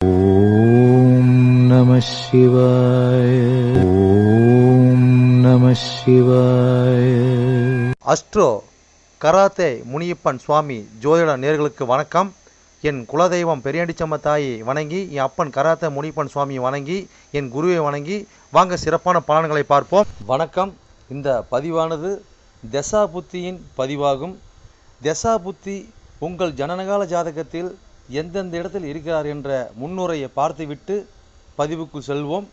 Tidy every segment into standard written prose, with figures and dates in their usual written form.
ஓம் நம சிவாய. ஓம் நம சிவாய. அஸ்ட்ரோ கராத்தே முனியப்பன் சுவாமி ஜோதிட நேயர்களுக்கு வணக்கம். என் குலதெய்வம் பெரியாண்டிச்சம்ம தாயை வணங்கி, என் அப்பன் கராத்தே முனியப்பன் சுவாமியை வணங்கி, என் குருவை வணங்கி வாங்க சிறப்பான பலன்களை பார்ப்போம். வணக்கம். இந்த பதிவானது தசா புத்தியின் பதிவாகும். தசா புத்தி உங்கள் ஜனனகால ஜாதகத்தில் எந்தெந்த இடத்தில் இருக்கிறார் என்ற முன்னுரையை பார்த்துவிட்டு பதிவுக்கு செல்வோம்.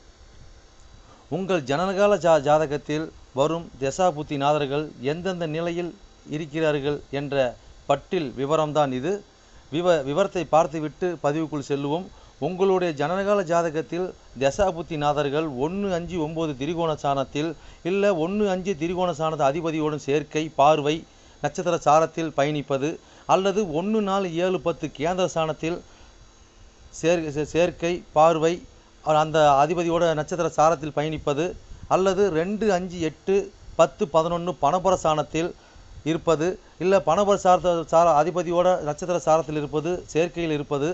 உங்கள் ஜனனகால ஜாதகத்தில் வரும் தசா புத்தி நாதர்கள் எந்தெந்த நிலையில் இருக்கிறார்கள் என்ற பட்டியல் விவரம்தான் இது. விவரத்தை பார்த்துவிட்டு பதிவுக்குள் செல்வோம். உங்களுடைய ஜனனகால ஜாதகத்தில் தசா புத்தி நாதர்கள் 1-5-9 திரிகோண சாணத்தில் இல்லை 1-5 திரிகோண சாணத அதிபதியோடும் சேர்க்கை, பார்வை, நட்சத்திர சாரத்தில் பயணிப்பது, அல்லது 1-4-7-10 கேந்திர சாணத்தில் சேர்க்கை, பார்வை, அந்த அதிபதியோட நட்சத்திர சாரத்தில் பயணிப்பது, அல்லது 2-5-8-10-11 பணபர சாணத்தில் இருப்பது, இல்லை பணபர அதிபதியோட நட்சத்திர சாரத்தில் இருப்பது, சேர்க்கையில் இருப்பது,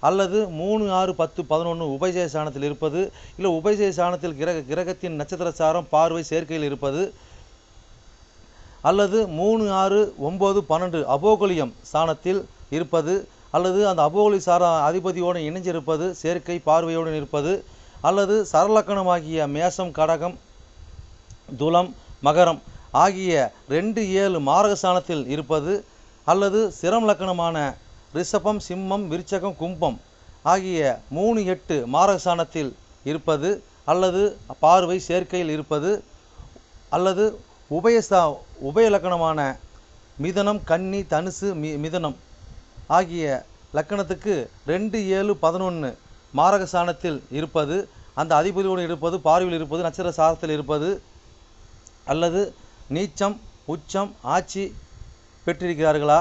அல்லது 3-6-10-11 உபஜய சாணத்தில் இருப்பது, இல்லை உபஜய சாணத்தில் கிரகத்தின் நட்சத்திர சாரம், பார்வை, சேர்க்கையில் இருப்பது, அல்லது 3-6-9-12 அபோகலியம் சாணத்தில் இருப்பது, அல்லது அந்த அபோகலி சார அதிபதியோடு இணைஞ்சிருப்பது, சேர்க்கை, பார்வையோடு இருப்பது, அல்லது சரலக்கணமாகிய மேசம், கடகம், துலம், மகரம் ஆகிய 2-7 மாரக சாணத்தில் இருப்பது, அல்லது சிரம் லக்கணமான ரிஷபம், சிம்மம், விருச்சகம், கும்பம் ஆகிய 3-8 மாரக சாணத்தில் இருப்பது, அல்லது பார்வை, சேர்க்கையில் இருப்பது, அல்லது உபய லக்கணமான மிதனம், கன்னி, தனுசு, மிதனம் ஆகிய லக்கணத்துக்கு 2-7-11 மாரக சாணத்தில் இருப்பது, அந்த அதிபதியோடு இருப்பது, பார்வையில் இருப்பது, நட்சத்திர சாரத்தில் இருப்பது, அல்லது நீச்சம், உச்சம், ஆட்சி பெற்றிருக்கிறார்களா,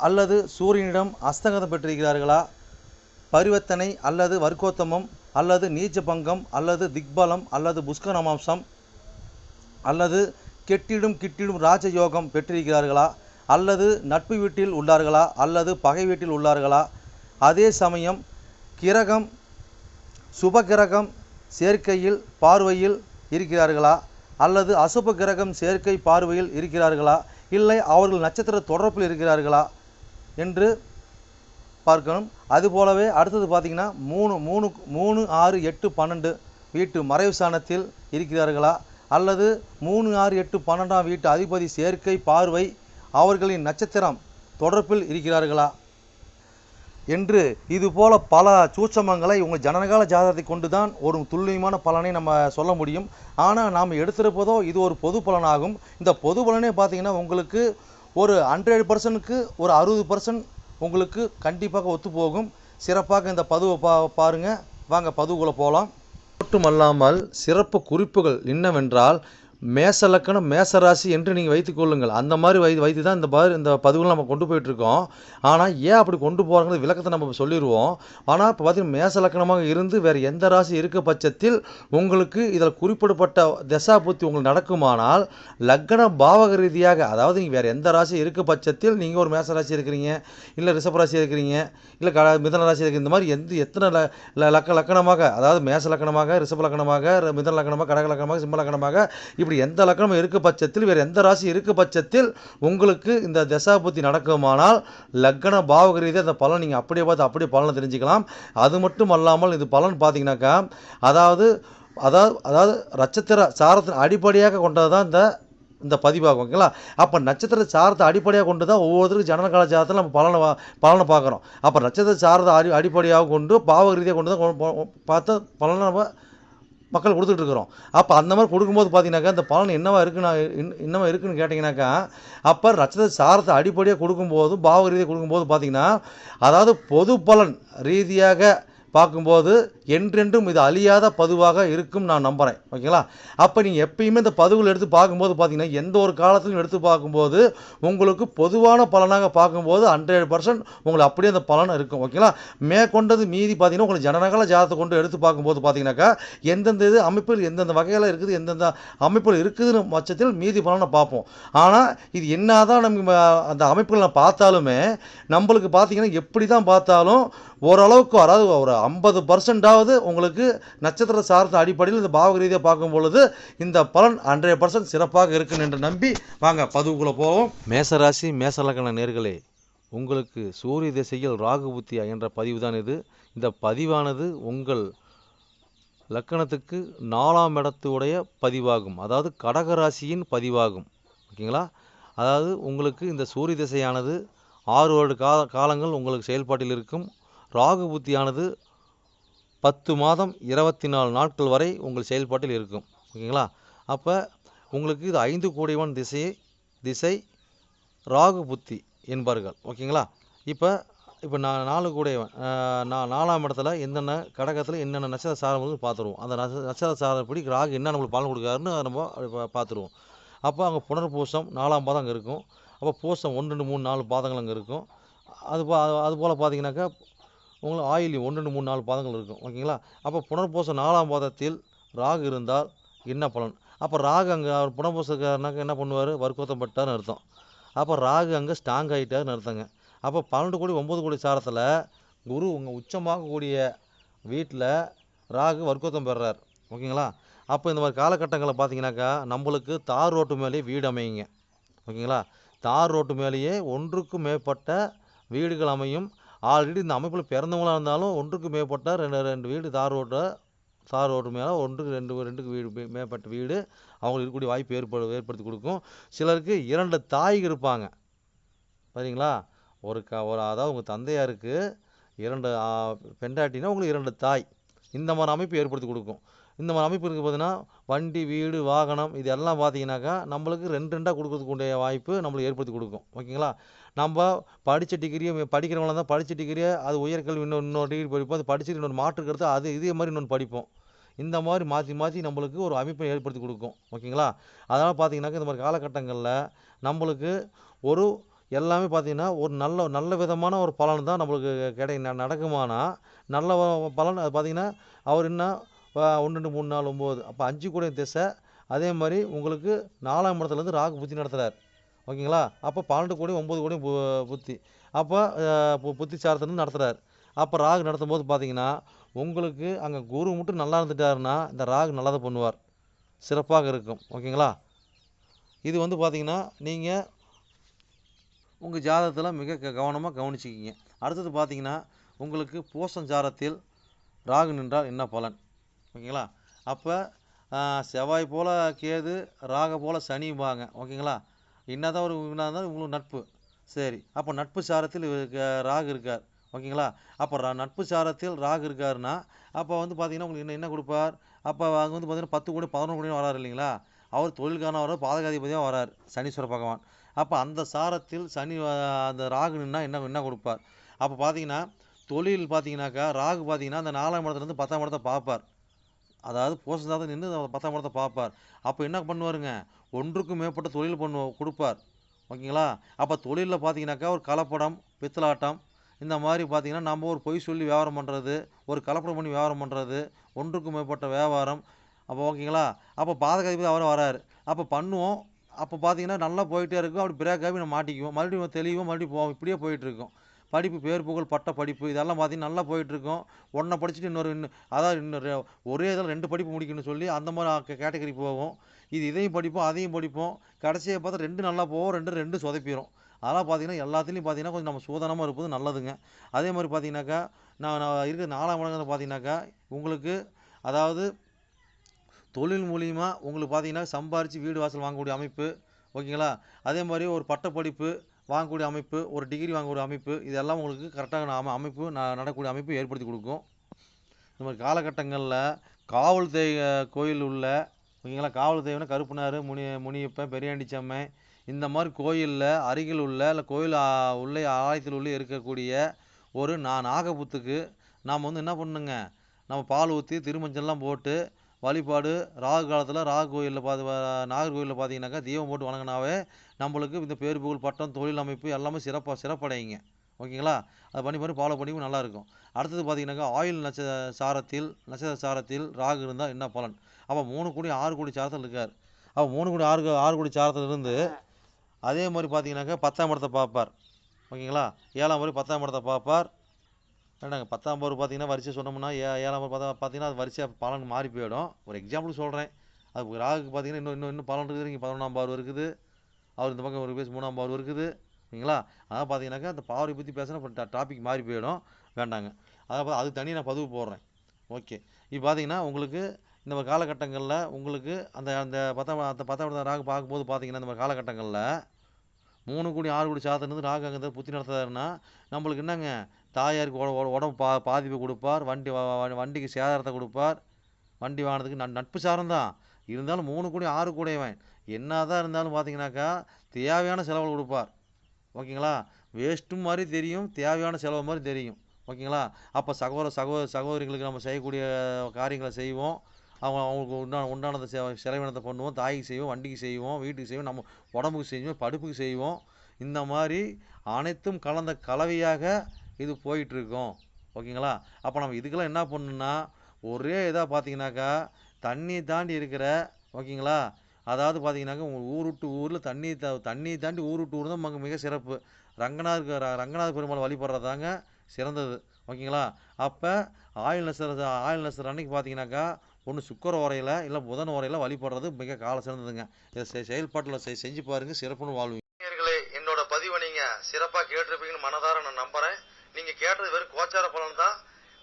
அல்லது சூரியனிடம் அஸ்தங்கதம் பெற்றிருக்கிறார்களா, பரிவர்த்தனை அல்லது வர்க்கோத்தமம், அல்லது நீச்ச பங்கம், அல்லது திக்பலம், அல்லது புஷ்கரமாம்சம், அல்லது கெட்டிடும் ராஜயோகம் பெற்றிருக்கிறார்களா, அல்லது நட்பு வீட்டில் உள்ளார்களா, அல்லது பகை வீட்டில் உள்ளார்களா, அதே சமயம் கிரகம் சுப கிரகம் சேர்க்கையில் பார்வையில் இருக்கிறார்களா, அல்லது அசுப கிரகம் சேர்க்கை பார்வையில் இருக்கிறார்களா, இல்லை அவர்கள் நட்சத்திர தொடர்பில் இருக்கிறார்களா என்று பார்க்கணும். அதுபோலவே அடுத்தது பார்த்திங்கன்னா 3-6-8-12 வீட்டு மறைவு சாணத்தில் இருக்கிறார்களா, அல்லது 3-6-8-12 வீட்டு அதிபதி சேர்க்கை, பார்வை அவர்களின் நட்சத்திரம் தொடர்பில் இருக்கிறார்களா என்று இதுபோல பல சூட்சமங்களை உங்கள் ஜனனகால ஜாதகத்தை கொண்டு தான் ஒரு துல்லியமான பலனை நம்ம சொல்ல முடியும். ஆனால் நாம் எடுத்திருப்பதோ இது ஒரு பொது பலனாகும். இந்த பொது பலனே பார்த்திங்கன்னா உங்களுக்கு ஒரு 100%க்கு ஒரு 60% உங்களுக்கு கண்டிப்பாக ஒத்துப்போகும். சிறப்பாக இந்த பதிவை பாருங்கள். வாங்க பதிவுக்குள்ளே போகலாம். மட்டுமல்லாமல் சிறப்பு குறிப்புகள் என்னவென்றால், மேச லக்கணம், மேசராசி என்று நீங்கள் வைத்துக்கொள்ளுங்கள். அந்த மாதிரி வைத்து தான் இந்த பதிவுகள் நம்ம கொண்டு போயிட்டுருக்கோம். ஆனால் ஏன் அப்படி கொண்டு போகிறாங்க விளக்கத்தை நம்ம சொல்லிடுவோம். ஆனால் இப்போ பார்த்தீங்கன்னா மேச லக்கணமாக இருந்து வேறு எந்த ராசி இருக்க பட்சத்தில் உங்களுக்கு இதில் குறிப்பிடப்பட்ட தசா புத்தி உங்களுக்கு நடக்குமானால், லக்கண பாவக ரீதியாக, அதாவது நீங்கள் வேறு எந்த ராசி இருக்க பட்சத்தில் நீங்கள் ஒரு மேச ராசி இருக்கிறீங்க, இல்லை ரிஷபராசி இருக்கிறீங்க, இல்லை மிதன ராசி இருக்கிற, இந்த மாதிரி எத்தனை லக்கணமாக, அதாவது மேச லக்கணமாக, ரிஷப லக்கணமாக, மிதன லக்கணமாக, கடக லக்கணமாக, சிம்ம லக்கணமாக, இப்படி எந்த லக்கணம் இருக்க பட்சத்தில் வேறு எந்த ராசி இருக்க பட்சத்தில் உங்களுக்கு இந்த தசா புத்தி நடக்குமானால் லக்கண பாவக ரீதியாக அந்த பலன் நீங்கள் அப்படியே பார்த்து அப்படியே பலனை தெரிஞ்சுக்கலாம். அது மட்டும் அல்லாமல் இது பலன் பார்த்தீங்கன்னாக்கா, அதாவது நட்சத்திர சாரத்தின் அடிப்படையாக கொண்டது தான் இந்த பதிவாகும். ஓகேங்களா? அப்போ நட்சத்திர சாரத்தை அடிப்படையாக கொண்டு தான் ஒவ்வொருத்தருக்கும் ஜனனகால ஜாதகத்தில் நம்ம பலனை பார்க்குறோம். அப்போ நட்சத்திர சாரத்தை அடிப்படையாக கொண்டு பாவக ரீதியாக கொண்டு தான் பார்த்து பலனை நம்ம மக்கள் கொடுத்துட்ருக்குறோம். அப்போ அந்த மாதிரி கொடுக்கும்போது பார்த்தீங்கன்னாக்கா இந்த பலன் என்னவா இருக்குன்னு கேட்டிங்கனாக்கா, அப்போ நட்சத்திர சாரத்தை அடிப்படையாக கொடுக்கும்போது பாவக ரீதியாக கொடுக்கும்போது பார்த்தீங்கன்னா, அதாவது பொது பலன் ரீதியாக பார்க்கும்போது என்றென்றும் இது அழியாத பதிவாக இருக்கும் நான் நம்புகிறேன். ஓகேங்களா? அப்போ நீங்கள் எப்பயுமே இந்த பதிவுகள் எடுத்து பார்க்கும்போது பார்த்தீங்கன்னா, எந்த ஒரு காலத்திலும் எடுத்து பார்க்கும்போது உங்களுக்கு பொதுவான பலனாக பார்க்கும்போது 100% உங்களுக்கு அப்படியே அந்த பலன் இருக்கும். ஓகேங்களா? மேற்கொண்டது மீதி பார்த்தீங்கன்னா, உங்களுக்கு ஜனனகால ஜாதகத்தை கொண்டு எடுத்து பார்க்கும்போது பார்த்தீங்கன்னாக்கா, எந்தெந்த இது அமைப்பில் எந்தெந்த வகையில் இருக்குது, எந்தெந்த அமைப்பில் இருக்குதுன்னு பட்சத்தில் மீதி பலனை பார்ப்போம். ஆனால் இது என்னதான் நம்ம அந்த அமைப்புகளை பார்த்தாலுமே நம்மளுக்கு பார்த்தீங்கன்னா, எப்படி தான் பார்த்தாலும் ஓரளவுக்கு, அதாவது ஒரு 50%ஆவது உங்களுக்கு நட்சத்திர சார்ந்த அடிப்படையில் இந்த பாவக ரீதியாக பார்க்கும் பொழுது இந்த பலன் 100% சிறப்பாக இருக்குன்னு என்று நம்பி வாங்க பதிவுக்குள்ளே போவோம். மேசராசி மேசலக்கண நேர்களே, உங்களுக்கு சூரிய திசையில் ராகு புத்தி என்ற பதிவு தான் இது. இந்த பதிவானது உங்கள் லக்கணத்துக்கு 4ஆம் இடத்துடைய பதிவாகும், அதாவது கடகராசியின் பதிவாகும். ஓகேங்களா? அதாவது உங்களுக்கு இந்த சூரிய திசையானது 6 வருட காலங்கள் உங்களுக்கு செயல்பாட்டில் இருக்கும். ராகு புத்தியானது 10 மாதம் 24 நாட்கள் வரை உங்கள் செயல்பாட்டில் இருக்கும். ஓகேங்களா? அப்போ உங்களுக்கு இது 5 கோடியவன் திசை ராகு புத்தி என்பார்கள். ஓகேங்களா? இப்போ நான் 4 கூடையவன், நான் 4ஆம் இடத்துல என்னென்ன கடகத்தில் என்னென்ன நட்சத்திர சாரம் பார்த்துருவோம். அந்த நட்சத்திர சாரப்படி ராகு என்ன நம்மளுக்கு பலன் கொடுக்காருன்னு நம்ம பார்த்துருவோம். அப்போ அங்கே புனர்பூசம் 4ஆம் பாதம் அங்கே இருக்கும். அப்போ பூசம் 1, 2, 3, 4 பாதங்கள் அங்கே இருக்கும். அதுபோல் பார்த்தீங்கன்னாக்கா உங்களுக்கு ஆயில்யம் 1, 2, 3, 4 பாதங்கள் இருக்கும். ஓகேங்களா? அப்போ புனர்பூசம் 4ஆம் பாதத்தில் ராகு இருந்தால் என்ன பலன்? அப்போ ராகு அங்கே அவர் புனர்பூசக்காரனாக்க என்ன பண்ணுவார்? வர்க்கோத்தம் பட்டார்னு அர்த்தம். அப்போ ராகு அங்கே ஸ்ட்ராங் ஆகிட்டார்னு அர்த்தங்க. அப்போ 12 கோடி 9 கோடி சாரத்தில் குரு உங்கள் உச்சமாகக்கூடிய வீட்டில் ராகு வர்க்கோத்தம் பெறுறார். ஓகேங்களா? அப்போ இந்த மாதிரி காலகட்டங்களில் பார்த்தீங்கன்னாக்கா நம்மளுக்கு தார் ரோட்டு மேலேயே வீடு அமையுங்க. ஓகேங்களா? தார் ரோட்டு மேலேயே ஒன்றுக்கும் மேற்பட்ட வீடுகள் அமையும். ஆல்ரெடி இந்த அமைப்பில் பிறந்தவங்களாக இருந்தாலும் ஒன்றுக்கு மேற்பட்ட ரெண்டு வீடு தார் ரோட்டு மேலே ரெண்டுக்கு வீடு மேற்பட்ட வீடு அவங்களுக்கு இருக்கக்கூடிய வாய்ப்பு ஏற்படுத்தி கொடுக்கும். சிலருக்கு 2 தாய்கள் இருப்பாங்க. சரிங்களா? அதாவது உங்கள் தந்தையாருக்கு 2 பெண்டாட்டினா உங்களுக்கு 2 தாய். இந்த மாதிரி அமைப்பு ஏற்படுத்தி கொடுக்கும். இந்த மாதிரி அமைப்பு இருக்குது பார்த்தீங்கன்னா, வண்டி வீடு வாகனம் இது எல்லாம் பார்த்தீங்கன்னாக்கா நம்மளுக்கு 2 கொடுக்கறதுக்குடைய வாய்ப்பு நம்மளுக்கு ஏற்படுத்தி கொடுக்கும். ஓகேங்களா? நம்ம படித்த டிகிரியை படிக்கிறவங்களாம் தான் படித்த டிகிரியை அது உயர்கல்வி இன்னொரு டிகிரி படிப்போம். அது படிச்சுட்டு இன்னொரு மாற்றுக்கு எடுத்து அது இதே மாதிரி இன்னொன்று படிப்போம். இந்த மாதிரி மாற்றி நம்மளுக்கு ஒரு அமைப்பை ஏற்படுத்தி கொடுக்கும். ஓகேங்களா? அதனால் பார்த்தீங்கன்னாக்கா இந்த மாதிரி காலகட்டங்களில் நம்மளுக்கு ஒரு எல்லாமே பார்த்தீங்கன்னா ஒரு நல்ல விதமான ஒரு பலன் தான் நம்மளுக்கு நடக்குமானா நல்ல பலன். அது பார்த்தீங்கன்னா அவர் என்ன 1, 2, 3, 4, 9 அப்போ 5 கூட திசை. அதே மாதிரி உங்களுக்கு 4ஆம் இடத்துலேருந்து ராகு புத்தி நடத்துகிறார். ஓகேங்களா? அப்போ 12 கோடி 9 கோடி புத்தி. அப்போ புத்தி சாரத்துலேருந்து நடத்துகிறார். அப்போ ராகு நடத்தும் போது பார்த்தீங்கன்னா உங்களுக்கு அங்கே குரு மட்டும் நல்லா இருந்துட்டாருன்னா இந்த ராகு நல்லா தான் பண்ணுவார், சிறப்பாக இருக்கும். ஓகேங்களா? இது வந்து பார்த்தீங்கன்னா நீங்கள் உங்கள் ஜாதகத்தில் மிக கவனமாக கவனிச்சிக்கிங்க. அடுத்தது பார்த்தீங்கன்னா உங்களுக்கு பூசம் சாரத்தில் ராகு நின்றால் என்ன பலன்? ஓகேங்களா? அப்போ செவ்வாய் போல் கேது, ராக போல் சனிம்பாங்க. ஓகேங்களா? என்னதான் இருந்தாலும் உங்களுக்கு நட்பு. சரி, அப்போ நட்பு சாரத்தில் ராகு இருக்கார். ஓகேங்களா? அப்போ நட்பு சாரத்தில் ராகு இருக்காருன்னா அப்போ வந்து பார்த்தீங்கன்னா உங்களுக்கு என்ன கொடுப்பார்? அப்போ அங்கே வந்து பார்த்தீங்கன்னா 10 கோடி 11 கோடி வராரு இல்லைங்களா? அவர் தொழிலுக்கான வரார், பாதகாதிபதியாக வரார் சனீஸ்வர பகவான். அப்போ அந்த சாரத்தில் சனி அந்த ராகு நின்னா என்ன கொடுப்பார்? அப்போ பார்த்தீங்கன்னா தொழில் பார்த்தீங்கன்னாக்கா ராகு பார்த்தீங்கன்னா அந்த 4ஆம் இடத்துலேருந்து 10ஆம் இடத்தை பார்ப்பார். அதாவது போஷன் நின்று 10ஆம் இடத்தை பார்ப்பார். அப்போ என்ன பண்ணுவாருங்க? ஒன்றுக்கும் மேற்பட்ட தொழில் கொடுப்பார். ஓகேங்களா? அப்போ தொழிலில் பார்த்தீங்கன்னாக்கா ஒரு கலப்படம், பித்தலாட்டம் இந்த மாதிரி பார்த்தீங்கன்னா நம்ம ஒரு பொய் சொல்லி வியாபாரம் பண்ணுறது, ஒரு கலப்படம் பண்ணி வியாபாரம் பண்ணுறது, ஒன்றுக்கும் மேற்பட்ட வியாபாரம். அப்போ ஓகேங்களா? அப்போ பாதகாதிபதி அவரும் வராரு. அப்போ பண்ணுவோம். அப்போ பார்த்தீங்கன்னா நல்லா போயிட்டே இருக்கும். அப்படி பிரேக் ஆகி நம்ம மாட்டிக்குவோம். மறுபடியும் தெளிவோம், மறுபடியும் போவோம். இப்படியே போயிட்டுருக்கும். படிப்பு பேர் புகழ் பட்ட படிப்பு இதெல்லாம் பார்த்தீங்கன்னா நல்லா போயிட்டுருக்கும். ஒன்றை படிச்சுட்டு அதாவது ஒரே இதில் 2 படிப்பு முடிக்கணும்னு சொல்லி அந்த மாதிரி கேட்டகரி போவோம். இதையும் படிப்போம், அதையும் படிப்போம். கடைசியாக பார்த்தா 2 நல்லா போவோம், 2 சொதப்பிடும். அதெல்லாம் பார்த்தீங்கன்னா எல்லாத்துலேயும் பார்த்தீங்கன்னா கொஞ்சம் நம்ம சூதனமாக இருப்பது நல்லதுங்க. அதே மாதிரி பார்த்தீங்கன்னாக்கா நான் இருக்கிற 4ஆம் இடத்துல பார்த்தீங்கன்னாக்கா உங்களுக்கு அதாவது தொழில் மூலிமா உங்களுக்கு பார்த்தீங்கன்னா சம்பாரித்து வீடு வாசல் வாங்கக்கூடிய அமைப்பு. ஓகேங்களா? அதே மாதிரி ஒரு பட்டப்படிப்பு வாங்கக்கூடிய அமைப்பு, ஒரு டிகிரி வாங்கக்கூடிய அமைப்பு இதெல்லாம் உங்களுக்கு கரெக்டான அமைப்பு நடக்கக்கூடிய அமைப்பு ஏற்படுத்தி கொடுக்கும். இந்த மாதிரி காலகட்டங்களில் காவல் கோயில் உள்ள ஓகேங்களா? காவல் தெய்வம்னா கருப்பனார், முனியப்பன், பெரியாண்டிச்சம்மை இந்த மாதிரி கோயிலில் அருகில் உள்ள இல்லை கோயில் உள்ளே ஆலயத்தில் உள்ளே இருக்கக்கூடிய ஒரு நாகப்புத்துக்கு நாம் வந்து என்ன பண்ணுங்க? நம்ம பால் ஊற்றி திருமஞ்சள்லாம் போட்டு வழிபாடு ராகு காலத்தில் ராகு கோயிலில் நாகர்கோயிலில் பார்த்தீங்கன்னாக்கா தீபம் போட்டு வணங்கினாவே நம்மளுக்கு இந்த பேர் புகழ் பட்டம் தொழில் அமைப்பு எல்லாமே சிறப்படையுங்க. ஓகேங்களா? அதை பண்ணி ஃபாலோ பண்ணி நல்லாயிருக்கும். அடுத்தது பார்த்தீங்கன்னாக்கா ஆயுள் நட்சத்திர சாரத்தில் ராகு இருந்தால் என்ன பலன்? அப்போ 3 கோடி 6 கோடி சாரத்தில் இருக்கார். அப்போ 3 கோடி 6 கோடி சாரத்தில் இருந்து அதே மாதிரி பார்த்தீங்கன்னாக்கா 10ஆம் இடத்தை பார்ப்பார். ஓகேங்களா? 7ஆம் முறை 10ஆம் இடத்தை பார்ப்பார். ஏன்னாங்க 10ஆம் பவர் பார்த்தீங்கன்னா வரிசை சொன்னோம்னா 7ஆம் பவர் பார்த்தீங்கன்னா அது வரிசையாக பலன் மாறி போயிடும். ஒரு எக்ஸாம்பிள் சொல்கிறேன். அது ராகுக்கு பார்த்தீங்கன்னா இன்னும் பலன் இருக்குது. இங்கே 11ஆம் பவர் இருக்குது. அவர் இந்த பக்கம் ஒரு பேச 3ஆம் பவர் இருக்குது. ஓகேங்களா? அதான் பார்த்தீங்கன்னாக்கா அந்த பவரை பற்றி பேசினா டாபிக் மாறி போயிடும். வேண்டாங்க. அதாவது அது தனியாக நான் பதிவு போடுறேன். ஓகே. இப்போ பார்த்தீங்கன்னா உங்களுக்கு இந்த மாதிரி காலகட்டங்களில் உங்களுக்கு அந்த அந்த 10ஆம் ராகு பார்க்கும்போது பார்த்தீங்கன்னா இந்த மாதிரி காலகட்டங்களில் 3 கோடி 6 கோடி சாத்தினது ராகு அங்கே புத்தி நடத்துறாருன்னா நம்மளுக்கு என்னங்க தாயாருக்கு உடம்பு பாதிப்பு கொடுப்பார். வண்டிக்கு சேதாரத்தை கொடுப்பார். வண்டி வாங்கினதுக்கு நட்பு சாரம் தான் இருந்தாலும் 3 கோடி 6 கோடியவன் என்னதான் இருந்தாலும் பார்த்தீங்கன்னாக்கா தேவையான செலவு கொடுப்பார். ஓகேங்களா? வேஸ்ட்டும் மாதிரி தெரியும், தேவையான செலவு மாதிரி தெரியும். ஓகேங்களா? அப்போ சகோதரிகளுக்கு நம்ம செய்யக்கூடிய காரியங்களை செய்வோம். அவங்களுக்கு உண்டானதை செலவினத்தை பண்ணுவோம். தாய்க்கு செய்வோம், வண்டிக்கு செய்வோம், வீட்டுக்கு செய்வோம், நம்ம உடம்புக்கு செய்வோம், படுப்புக்கு செய்வோம். இந்த மாதிரி அனைத்தும் கலந்த கலவையாக இது போயிட்டுருக்கோம். ஓகேங்களா? அப்போ நம்ம இதுக்கெல்லாம் என்ன பண்ணணும்னா ஒரே இதாக பார்த்தீங்கன்னாக்கா தண்ணி தாண்டி இருக்கிற ஓகேங்களா? அதாவது பார்த்தீங்கன்னாக்கா உங்கள் ஊர் விட்டு ஊரில் தண்ணி தாண்டி ஊர் விட்டு ஊர் தான் மிக சிறப்பு. ரங்கநாத பெருமாள் வழிபடுறதாங்க சிறந்தது. ஓகேங்களா? அப்போ ஆயுள் நட்சத்திரம் அன்னைக்கு பார்த்தீங்கன்னாக்கா ஒன்று சுக்கர உரையில் இல்லை புதன் உரையில் வழிபடுறது மிக கால சிறந்ததுங்க. இதை செயல்பாட்டில் செஞ்சு பாருங்கள், சிறப்புன்னு வாழ்வீங்க. என்னோட பதிவை நீங்கள் சிறப்பாக கேட்டிருப்பீங்கன்னு மனதார நான் நம்புகிறேன். நீங்கள் கேட்டது வெறும் கோச்சார பலன் தான்.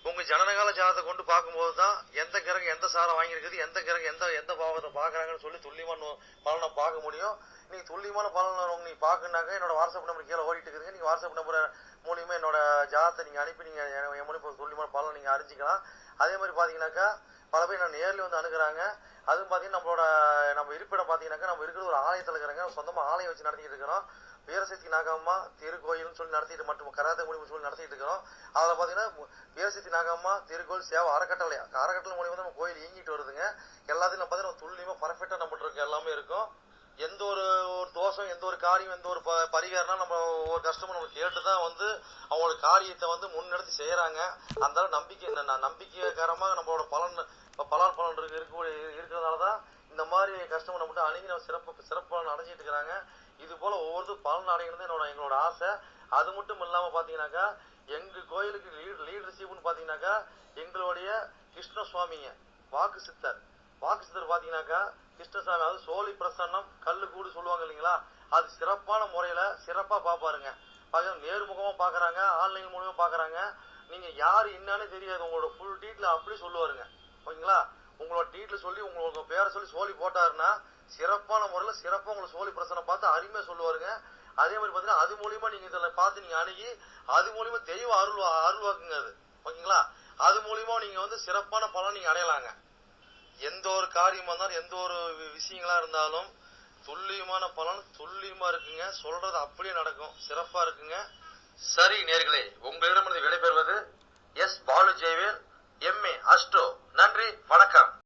உங்கள் ஜனனகால ஜாதகத்தை கொண்டு பார்க்கும்போது தான் எந்த கிரகம் எந்த சாரம் வாங்கியிருக்குது, எந்த கிரகம் எந்த பாவத்தை பார்க்குறாங்கன்னு சொல்லி துல்லியமான பலனை பார்க்க முடியும். நீங்கள் துல்லியமான பலன் நீங்கள் பார்க்கணுன்னாக்க என்னோட வாட்ஸ்அப் நம்பர் கீழே ஓடிட்டு இருக்குதுங்க. நீங்கள் வாட்ஸ்அப் நம்பர் மூலியமாக என்னோட ஜாதகத்தை நீங்கள் அனுப்பி நீங்கள் என் மூலியமாக துல்லியமான பலனை நீங்கள் அறிஞ்சிக்கலாம். அதே மாதிரி பார்த்தீங்கன்னாக்கா பல பேர் நான் நேரில் வந்து அணுகிறாங்க. அதுவும் பார்த்தீங்கன்னா நம்ம இருப்பிடம் பார்த்தீங்கன்னாக்கா நம்ம இருக்கிறது ஒரு ஆலயத்தில் இருக்கிறாங்க. சொந்தமாக ஆலயம் வச்சு நடத்திட்டு இருக்கிறோம். வீரசக்தி நாகம்மா திருக்கோயில்னு சொல்லி நடத்திட்டு மற்றும் கராத்தே மூலியமாக சொல்லி நடத்திட்டு இருக்கிறோம். அதில் பார்த்தீங்கன்னா வீரசக்தி நாகம்மா திருக்கோயில் சேவை அறக்கட்டளை மூலியமாக தான் நம்ம கோயில் இயங்கிட்டு வருதுங்க. எல்லாத்தையும் பார்த்தீங்கன்னா துல்லியமாக பர்ஃபெக்டாக நம்மகிட்ட இருக்க எல்லாமே இருக்கும். எந்த ஒரு தோஷம், எந்த ஒரு காரியம், எந்த ஒரு பரிகாரம்னா நம்ம ஒரு கஷ்டமும் நம்ம கேட்டு தான் வந்து அவங்களோட காரியத்தை வந்து முன்னெடுத்து செய்கிறாங்க. அந்த நம்பிக்கைகரமாக நம்மளோட பலன் இருக்கிறதுனால தான் இந்த மாதிரி கஷ்டமும் நம்மகிட்ட அணுகி நம்ம சிறப்பு பலன் அடைஞ்சிட்டு இருக்கிறாங்க. இது போல ஒவ்வொரு பலன் அடைகிறது எங்களோட ஆசை. அது மட்டும் இல்லாமல் பார்த்தீங்கன்னாக்கா எங்கள் கோயிலுக்கு லீடர்ஷிப்னு பார்த்தீங்கன்னாக்கா எங்களுடைய கிருஷ்ணசுவாமிங்க வாக்கு சித்தர் பார்த்தீங்கன்னாக்கா கிருஷ்ணசாமி, அது சோழி பிரசன்னம் கல்லு கூடு சொல்லுவாங்க இல்லைங்களா, அது சிறப்பான முறையில் சிறப்பாக பார்ப்பாருங்க. நேர்முகமாக பார்க்குறாங்க, ஆன்லைன் மூலமாக பார்க்குறாங்க. நீங்கள் யார் என்னன்னு தெரியாது, உங்களோட ஃபுல் டீட்டெயில் அப்படி சொல்லுவாருங்க. ஓகேங்களா? உங்களோட டீட்டெயில் சொல்லி உங்களுக்கு பேரை சொல்லி சோழி போட்டாருன்னா சிறப்பான முறையில் சிறப்பாக உங்களை சோழி பிரசனை பார்த்து அருமையாக சொல்லுவாருங்க. அதே மாதிரி பார்த்தீங்கன்னா அது மூலியமா நீங்கள் இதில் பார்த்து நீங்கள் அணுகி அது மூலியமா தெய்வ அருள்வாக்குங்க அது. ஓகேங்களா? அது மூலியமா நீங்கள் வந்து சிறப்பான பலன் நீங்கள் அடையலாங்க. எந்த ஒரு காரியமாக இருந்தாலும் எந்த ஒரு விஷயங்களா இருந்தாலும் துல்லியமான பலன் துல்லியமா இருக்குங்க. சொல்றது அப்படியே நடக்கும், சிறப்பா இருக்குங்க. சரி நேயர்களே, உங்களிடமிருந்து விடைபெறுவது